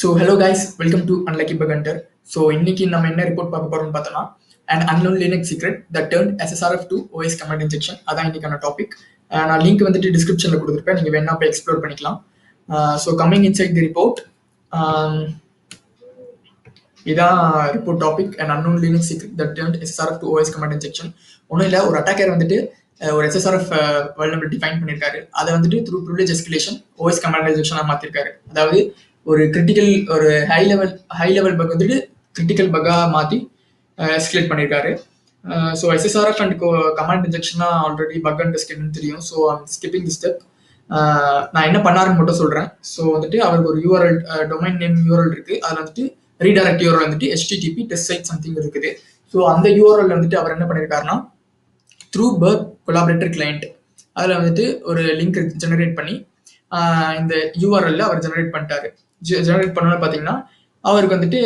So hello guys, welcome to unlucky bug hunter. So இன்னைக்கு நம்ம என்ன ரிப்போர்ட் பார்க்க போறோம்னு பார்த்தோம்னா அண்ட் அன்லோன் Linux secret the turn SSRF to OS command injection. அதான் இன்னைக்கான டாபிக். நான் லிங்க் வந்துட்டு டிஸ்கிரிப்ஷனில் கொடுத்துருப்பேன், நீங்கள் வேணா போய் எக்ஸ்ப்ளோர் பண்ணிக்கலாம். So coming inside the report, இதான் ரிப்போர்ட் டாபிக் அண்ட் அன்லோன் Linux secret the turn SSRF to OS command injection. ஒன்றும் இல்லை, ஒரு அட்டாக்கர் வந்துட்டு ஒரு SSRF வல்னரபிலிட்டி ஃபைண்ட் பண்ணியிருக்காரு. அதை வந்துட்டு through privilege escalation OS command இன்ஜெக்ஷனாக மாற்றிருக்காரு. அதாவது ஒரு கிரிட்டிக்கல், ஒரு ஹை லெவல் பக் வந்துட்டு கிரிட்டிக்கல் பக்காக மாற்றி எஸ்கலேட் பண்ணியிருக்காரு. ஸோ SSRF அண்ட் கமாண்ட் இன்ஜெக்ஷனாக ஆல்ரெடி பக் அண்ட் டெஸ்ட்னு தெரியும். So skipping the step. நான் என்ன பண்ணாருன்னு மட்டும் சொல்கிறேன். ஸோ வந்துட்டு அவருக்கு ஒரு URL, டொமைன் நேம் URL இருக்குது. அதில் வந்துட்டு ரீடைரக்ட் URL வந்துட்டு HTTP டெஸ்ட் சைட் சம்திங் இருக்குது. ஸோ அந்த URL வந்துட்டு அவர் என்ன பண்ணியிருக்காருன்னா த்ரூ பர்க் கொலாபரேட்டர் கிளைண்ட் அதில் வந்துட்டு ஒரு லிங்க் ஜெனரேட் பண்ணி இந்த URL அவர் ஜெனரேட் பண்ணிட்டாரு. ஜெனரேட் பண்ணோன்னு பார்த்தீங்கன்னா அவருக்கு வந்துட்டு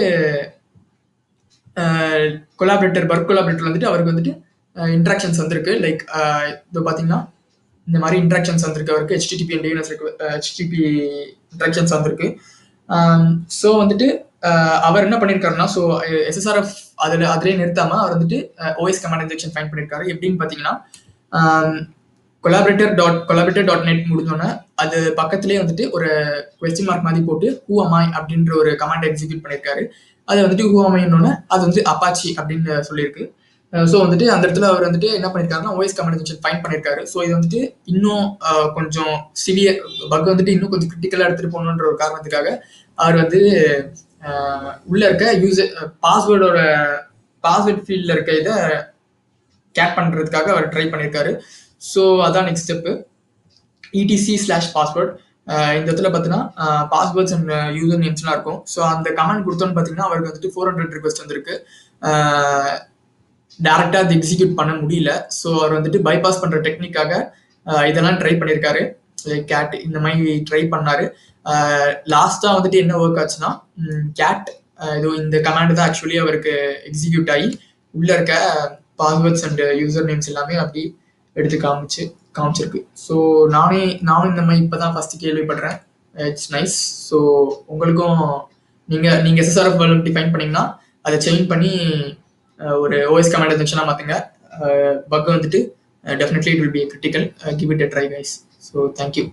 பர்க் கொலாபரேட்டர் வந்துட்டு அவருக்கு வந்துட்டு இன்ட்ராக்ஷன்ஸ் வந்திருக்கு. லைக் இப்போ பார்த்தீங்கன்னா இந்த மாதிரி இன்ட்ராக்ஷன்ஸ் வந்திருக்கு அவருக்கு. HTTP and DNS HTTP interactions வந்திருக்கு. ஸோ வந்துட்டு அவர் என்ன பண்ணியிருக்காருன்னா, ஸோ SSRF அதிலே நிறுத்தாமல் அவர் வந்துட்டு OS கமாண்ட் இன்ஜெக்ஷன் ஃபைண்ட் பண்ணியிருக்காரு. எப்படின்னு பார்த்தீங்கன்னா collaborator.net முடிஞ்சோன்னே அது பக்கத்துலேயே வந்துட்டு ஒரு கொஸ்டின் மார்க் மாதிரி போட்டு who am I அப்படின்ற ஒரு கமாண்ட் எக்ஸிக்யூட் பண்ணியிருக்காரு. அது வந்துட்டு who am I-ன்னொன்னே அது வந்து அப்பாச்சி அப்படின்னு சொல்லியிருக்கு. ஸோ வந்துட்டு அந்த இடத்துல அவர் வந்துட்டு என்ன பண்ணியிருக்காருன்னா OS கமாண்ட் இன்ஜெக்ஷன் ஃபைண்ட் பண்ணியிருக்காரு. ஸோ இது வந்துட்டு இன்னும் கொஞ்சம் சிவியர் பக் வந்துட்டு இன்னும் கொஞ்சம் கிரிட்டிக்கலாக எடுத்துகிட்டு போகணுன்ற ஒரு காரணத்துக்காக அவர் வந்து உள்ள இருக்க யூசர் பாஸ்வேர்ட் ஃபீல்டில் இருக்க இதை கேட் பண்ணுறதுக்காக அவர் ட்ரை பண்ணியிருக்காரு. ஸோ அதான் நெக்ஸ்ட் ஸ்டெப்பு, etc/password. இந்த இடத்துல பார்த்தீங்கன்னா பாஸ்வேர்ட்ஸ் அண்ட் யூசர் நேம்ஸ்லாம் இருக்கும். ஸோ அந்த கமெண்ட் கொடுத்தோன்னு பார்த்தீங்கன்னா அவருக்கு வந்துட்டு 400 ரிக்வெஸ்ட் வந்திருக்கு. டேரெக்டாக அது எக்ஸிக்யூட் பண்ண முடியல. ஸோ அவர் வந்துட்டு பைபாஸ் பண்ணுற டெக்னிக்காக இதெல்லாம் ட்ரை பண்ணியிருக்காரு. லைக் கேட் இந்த மாதிரி ட்ரை பண்ணாரு. லாஸ்ட்டாக வந்துட்டு என்ன ஒர்க் ஆச்சுன்னா கேட் இது இந்த கமாண்ட் தான் ஆக்சுவலி அவருக்கு எக்ஸிக்யூட் ஆகி உள்ளே இருக்க பாஸ்வேர்ட்ஸ் அண்ட் யூசர் நேம்ஸ் எல்லாமே அப்படி எடுத்து காமிச்சிருக்கு. ஸோ நானும் இந்த மாதிரி இப்போ தான் ஃபஸ்ட்டு கேள்விப்படுறேன். It's nice. ஸோ உங்களுக்கும் நீங்கள் SSRF வல்னரபிலிட்டி ஃபைண்ட் பண்ணிங்கன்னா அதை சேஞ்ச் பண்ணி ஒரு OS கமாண்ட் இன்ஜெக்ஷனாக மாற்றுங்க. பக் வந்துட்டு definitely it will be critical. Give it a try guys. So thank you.